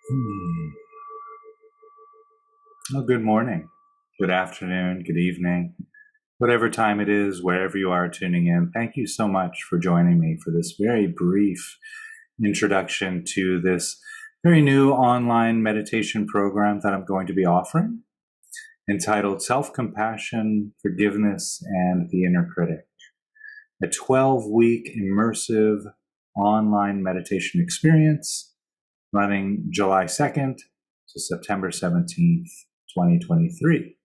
Hmm. Well, good morning, good afternoon, good evening, whatever time it is, wherever you are tuning in. Thank you so much for joining me for this very brief introduction to this very new online meditation program that I'm going to be offering, entitled Self-Compassion, Forgiveness, and the Inner Critic, a 12-week immersive online meditation experience running July 2nd to September 17th, 2023.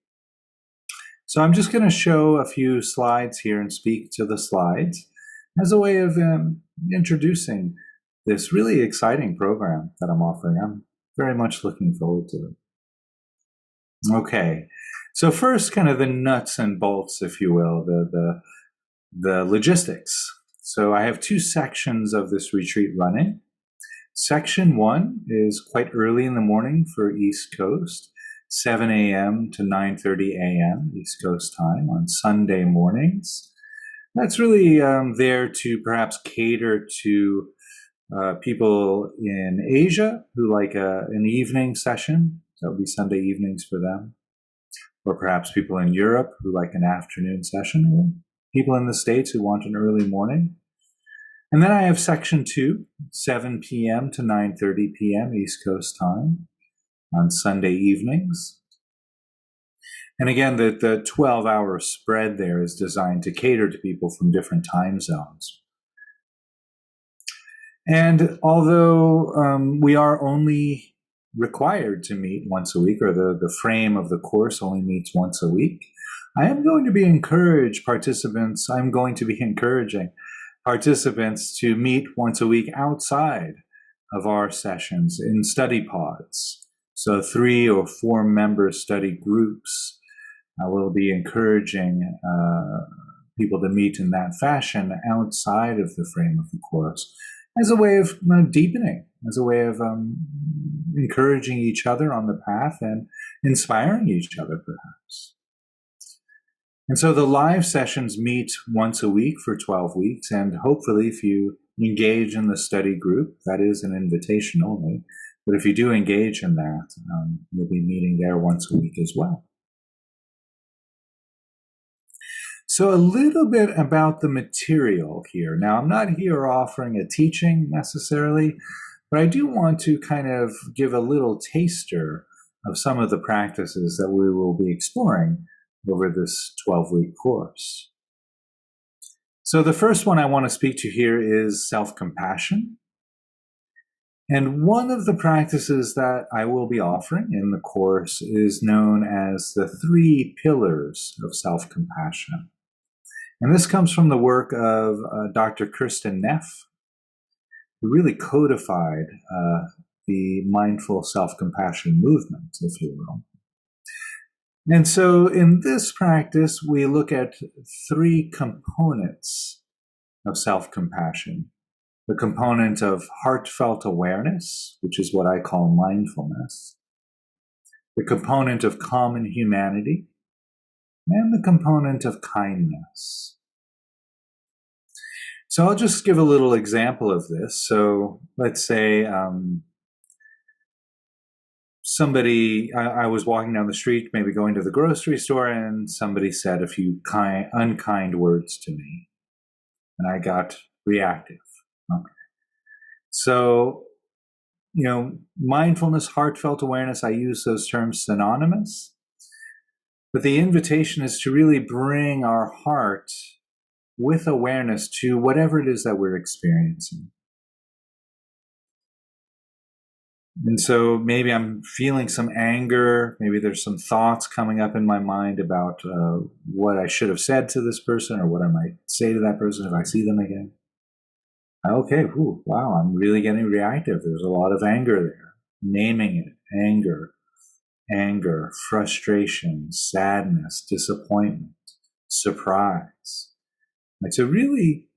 So I'm just going to show a few slides here and speak to the slides as a way of introducing this really exciting program that I'm offering. I'm very much looking forward to it. Okay, so first, kind of the nuts and bolts, if you will, the logistics. So I have two sections of this retreat running. Section 1 is quite early in the morning for East Coast, 7 a.m. to 9:30 a.m. East Coast time on Sunday mornings. That's really there to perhaps cater to people in Asia who like an evening session. That would be Sunday evenings for them. Or perhaps people in Europe who like an afternoon session. Or people in the States who want an early morning. And then I have section 2, 7 p.m. to 9:30 p.m. East Coast time on Sunday evenings. And again, the 12-hour spread there is designed to cater to people from different time zones. And although we are only required to meet once a week, or the frame of the course only meets once a week, I'm going to be encouraging participants to meet once a week outside of our sessions in study pods. So 3 or 4 member study groups. Will be encouraging people to meet in that fashion outside of the frame of the course as a way of deepening, as a way of encouraging each other on the path and inspiring each other, perhaps. And so the live sessions meet once a week for 12 weeks, and hopefully if you engage in the study group, that is an invitation only, but if you do engage in that, you'll be meeting there once a week as well. So a little bit about the material here. Now, I'm not here offering a teaching necessarily, but I do want to kind of give a little taster of some of the practices that we will be exploring over this 12-week course. So the first one I want to speak to here is self-compassion. And one of the practices that I will be offering in the course is known as the 3 pillars of self-compassion. And this comes from the work of Dr. Kirsten Neff, who really codified the mindful self-compassion movement, if you will. And so in this practice, we look at 3 components of self-compassion. The component of heartfelt awareness, which is what I call mindfulness. The component of common humanity. And the component of kindness. So I'll just give a little example of this. So let's say I was walking down the street, maybe going to the grocery store, and somebody said a few unkind words to me, and I got reactive. Okay. So, mindfulness, heartfelt awareness, I use those terms synonymous, but the invitation is to really bring our heart with awareness to whatever it is that we're experiencing. And so maybe I'm feeling some anger, maybe there's some thoughts coming up in my mind about what I should have said to this person or what I might say to that person if I see them again. Okay, wow, I'm really getting reactive. There's a lot of anger there. Naming it, anger, frustration, sadness, disappointment, surprise. And so really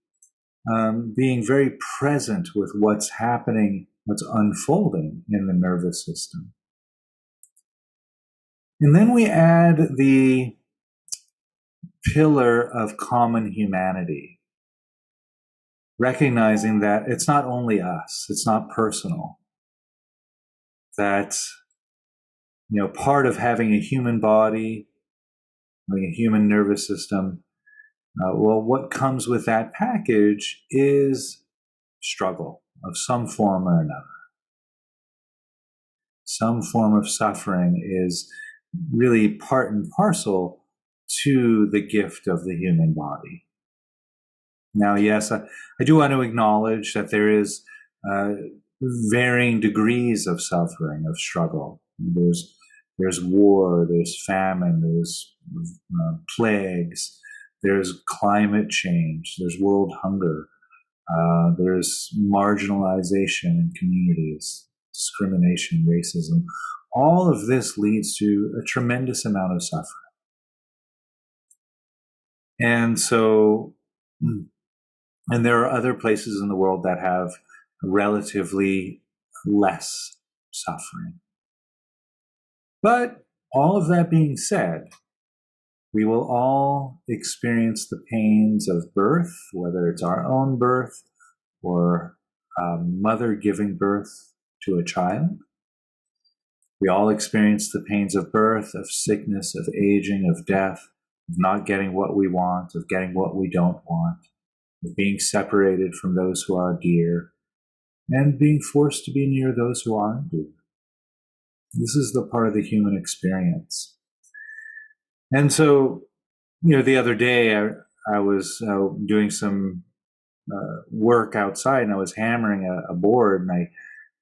being very present with what's happening, what's unfolding in the nervous system. And then we add the pillar of common humanity, recognizing that it's not only us, it's not personal. that, part of having a human body, having a human nervous system, well, what comes with that package is struggle of some form or another. Some form of suffering is really part and parcel to the gift of the human body. Now, yes, I do want to acknowledge that there is varying degrees of suffering, of struggle. There's war, there's famine, there's plagues, there's climate change, there's world hunger, there's marginalization in communities, discrimination, racism. All of this leads to a tremendous amount of suffering. And so, and there are other places in the world that have relatively less suffering. But all of that being said, we will all experience the pains of birth, whether it's our own birth or a mother giving birth to a child. We all experience the pains of birth, of sickness, of aging, of death, of not getting what we want, of getting what we don't want, of being separated from those who are dear, and being forced to be near those who aren't dear. This is the part of the human experience. And so, the other day I was doing some work outside, and I was hammering a board, and I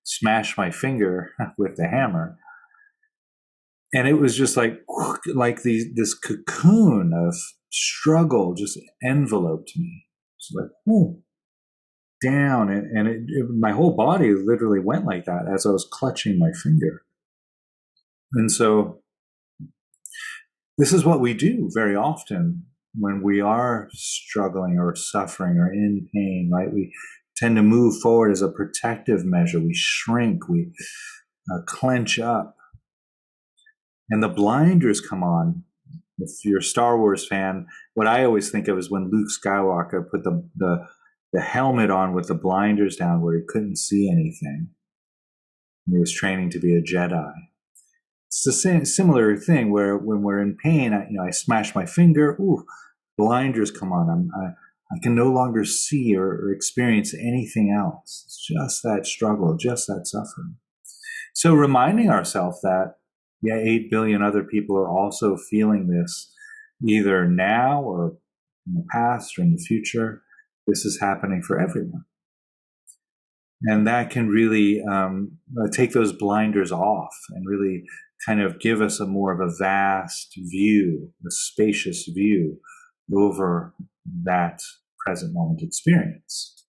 smashed my finger with the hammer. And it was just like this cocoon of struggle just enveloped me. It's like, down. And my whole body literally went like that as I was clutching my finger. And so this is what we do very often when we are struggling or suffering or in pain, right? We tend to move forward as a protective measure. We shrink, we clench up. And the blinders come on. If you're a Star Wars fan, what I always think of is when Luke Skywalker put the helmet on with the blinders down where he couldn't see anything. And he was training to be a Jedi. It's the same similar thing where when we're in pain, I smash my finger, blinders come on. I can no longer see or experience anything else. It's just that struggle, just that suffering. So reminding ourselves that, 8 billion other people are also feeling this, either now or in the past or in the future. This is happening for everyone. And that can really take those blinders off and really kind of give us a more of a vast view, a spacious view over that present moment experience.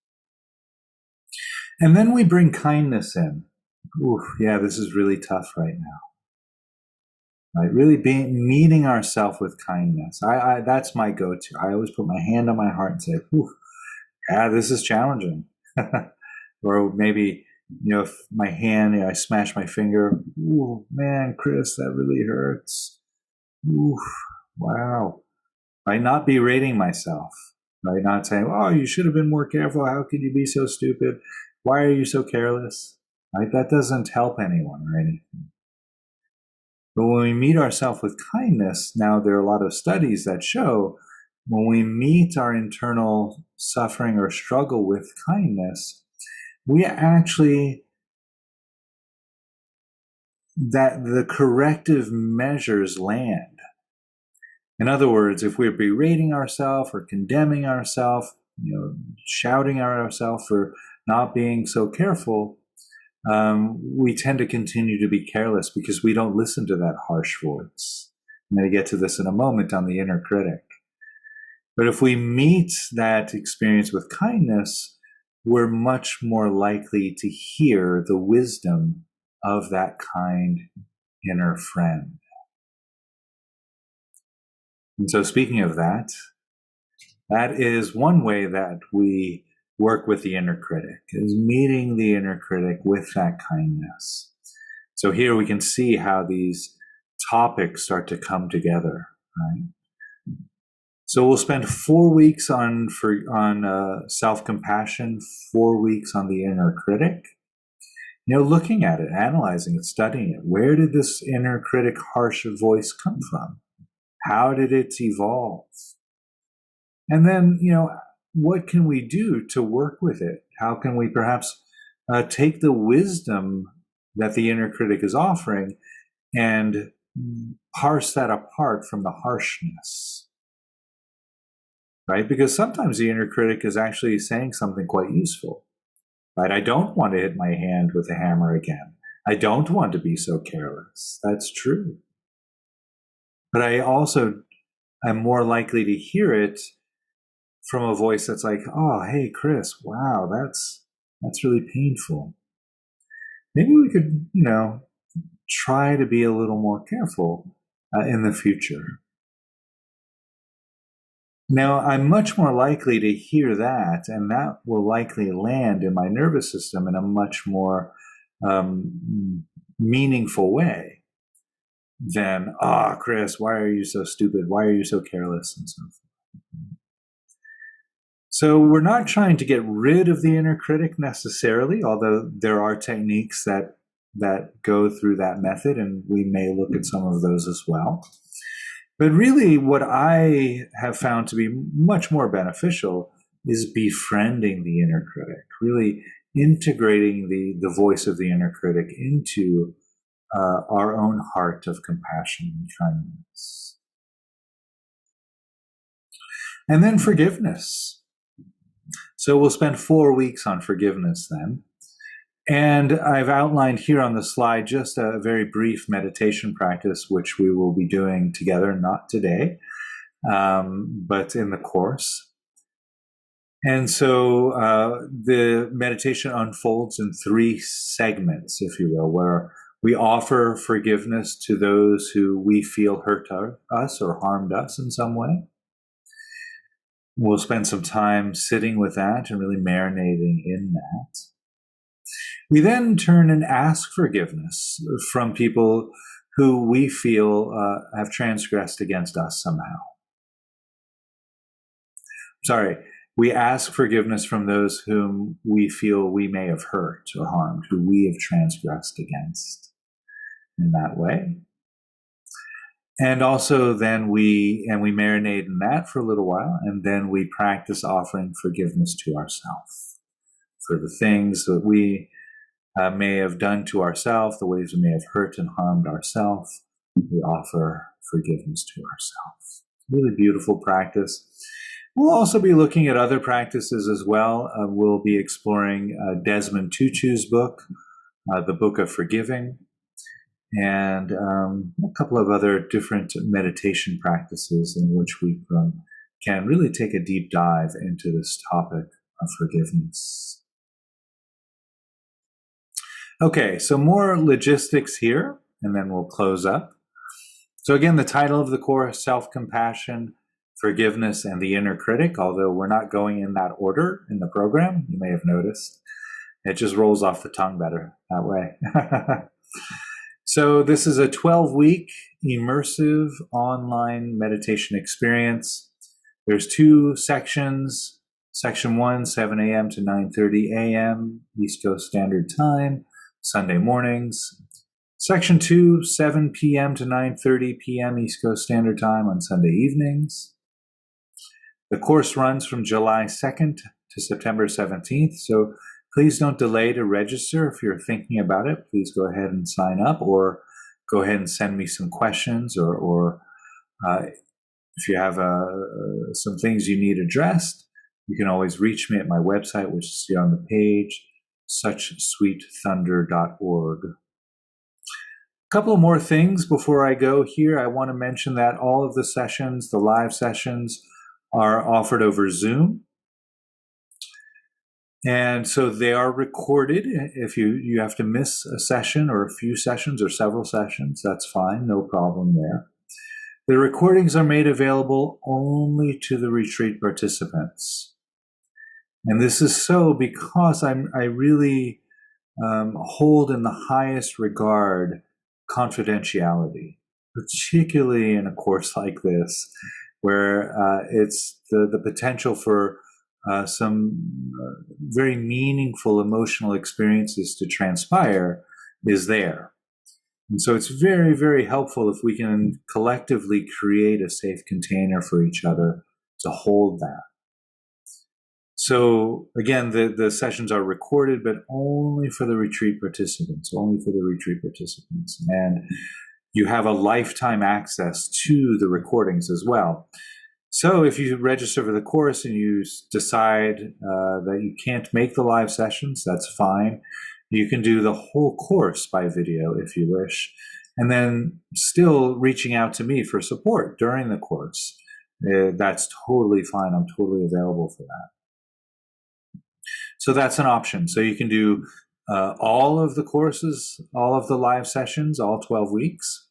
And then we bring kindness in. This is really tough right now. Right, really meeting ourselves with kindness. That's my go-to. I always put my hand on my heart and say, this is challenging. Or maybe, if my hand, I smash my finger, man, Chris, that really hurts. Wow. Right, not berating myself. Right, not saying, you should have been more careful. How could you be so stupid? Why are you so careless? Right, that doesn't help anyone or anything. But when we meet ourselves with kindness, now there are a lot of studies that show when we meet our internal suffering or struggle with kindness, we actually, that the corrective measures land. In other words, if we're berating ourselves or condemning ourselves, shouting at ourselves for not being so careful, we tend to continue to be careless because we don't listen to that harsh voice. I'm going to get to this in a moment on the inner critic. But if we meet that experience with kindness, we're much more likely to hear the wisdom of that kind inner friend. And so speaking of that, that is one way that we work with the inner critic, is meeting the inner critic with that kindness. So here we can see how these topics start to come together, right? So we'll spend 4 weeks on self-compassion, 4 weeks on the inner critic. looking at it, analyzing it, studying it. Where did this inner critic harsh voice come from? How did it evolve? And then, what can we do to work with it? How can we perhaps take the wisdom that the inner critic is offering and parse that apart from the harshness, right? Because sometimes the inner critic is actually saying something quite useful, right? I don't want to hit my hand with a hammer again. I don't want to be so careless. That's true. But I also am more likely to hear it from a voice that's like, oh, hey, Chris, wow, that's really painful. Maybe we could, try to be a little more careful in the future. Now, I'm much more likely to hear that, and that will likely land in my nervous system in a much more meaningful way than, Chris, why are you so stupid? Why are you so careless? And so forth. So we're not trying to get rid of the inner critic necessarily, although there are techniques that go through that method, and we may look at some of those as well. But really, what I have found to be much more beneficial is befriending the inner critic, really integrating the voice of the inner critic into our own heart of compassion and kindness. And then forgiveness. So we'll spend 4 weeks on forgiveness then. And I've outlined here on the slide just a very brief meditation practice, which we will be doing together, not today, but in the course. And so the meditation unfolds in 3 segments, if you will, where we offer forgiveness to those who we feel hurt us or harmed us in some way. We'll spend some time sitting with that and really marinating in that. We then turn and ask forgiveness from people who we feel have transgressed against us somehow. We ask forgiveness from those whom we feel we may have hurt or harmed, who we have transgressed against in that way. And also then we marinate in that for a little while, and then we practice offering forgiveness to ourselves for the things that we may have done to ourselves, the ways we may have hurt and harmed ourselves. We offer forgiveness to ourselves. Really beautiful practice. We'll also be looking at other practices as well. We'll be exploring Desmond Tutu's book, The Book of Forgiving, and a couple of other different meditation practices in which we can really take a deep dive into this topic of forgiveness. Okay, so more logistics here, and then we'll close up. So again, the title of the course, Self-Compassion, Forgiveness, and the Inner Critic, although we're not going in that order in the program, you may have noticed. It just rolls off the tongue better that way. So this is a 12-week immersive online meditation experience. There's 2 sections. Section 1, 7 a.m. to 9:30 a.m. East Coast Standard Time, Sunday mornings. Section 2, 7 p.m. to 9:30 p.m. East Coast Standard Time on Sunday evenings. The course runs from July 2nd to September 17th, so please don't delay to register. If you're thinking about it, please go ahead and sign up, or go ahead and send me some questions, or if you have some things you need addressed, you can always reach me at my website, which is here on the page, suchsweetthunder.org. A couple more things before I go here. I want to mention that all of the sessions, the live sessions, are offered over Zoom. And so they are recorded. If you have to miss a session or a few sessions or several sessions, that's fine, no problem there. The recordings are made available only to the retreat participants. And this is so because I really hold in the highest regard confidentiality, particularly in a course like this, where it's the potential for some very meaningful emotional experiences to transpire is there. And so it's very, very helpful if we can collectively create a safe container for each other to hold that. So again, the sessions are recorded, but only for the retreat participants, And you have a lifetime access to the recordings as well. So if you register for the course and you decide that you can't make the live sessions, that's fine. You can do the whole course by video if you wish, and then still reaching out to me for support during the course. That's totally fine. I'm totally available for that. So that's an option. So you can do all of the courses, all of the live sessions, all 12 weeks.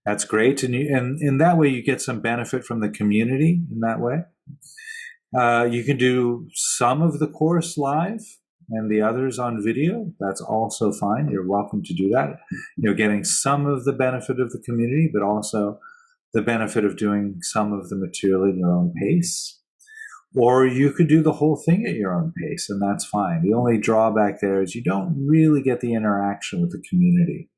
That's great. And in that way, you get some benefit from the community in that way. You can do some of the course live and the others on video. That's also fine. You're welcome to do that. You're getting some of the benefit of the community, but also the benefit of doing some of the material in your own pace. Or you could do the whole thing at your own pace, and that's fine. The only drawback there is you don't really get the interaction with the community.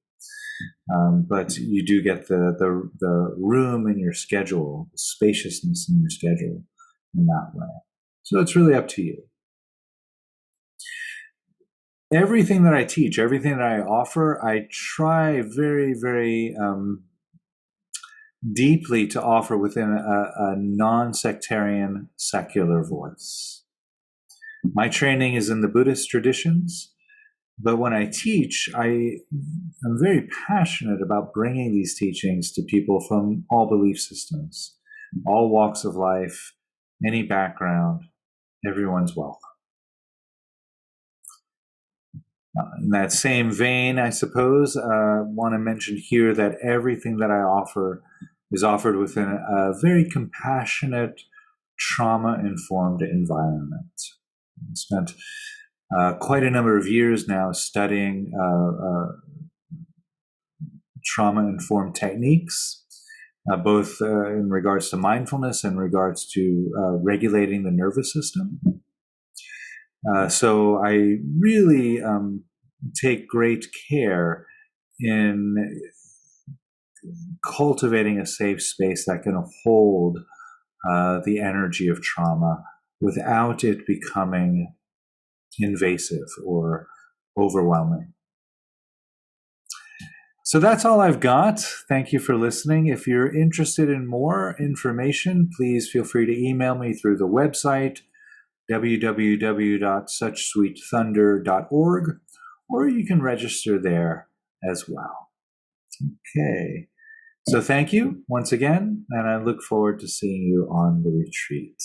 But you do get the room in your schedule, the spaciousness in your schedule in that way. So it's really up to you. Everything that I teach, everything that I offer, I try very, very deeply to offer within a non-sectarian, secular voice. My training is in the Buddhist traditions, but when I teach, I'm very passionate about bringing these teachings to people from all belief systems, all walks of life, any background. Everyone's welcome. In that same vein, I suppose, I want to mention here that everything that I offer is offered within a very compassionate, trauma-informed environment. I spent quite a number of years now studying trauma-informed techniques, both in regards to mindfulness and in regards to regulating the nervous system. So I really take great care in cultivating a safe space that can hold the energy of trauma without it becoming invasive or overwhelming. So that's all I've got. Thank you for listening. If you're interested in more information, please feel free to email me through the website, www.suchsweetthunder.org, or you can register there as well. Okay. So thank you once again, and I look forward to seeing you on the retreat.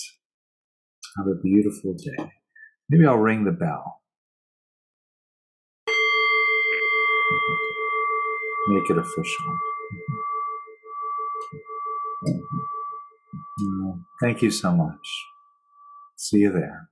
Have a beautiful day. Maybe I'll ring the bell. Make it official. Thank you so much. See you there.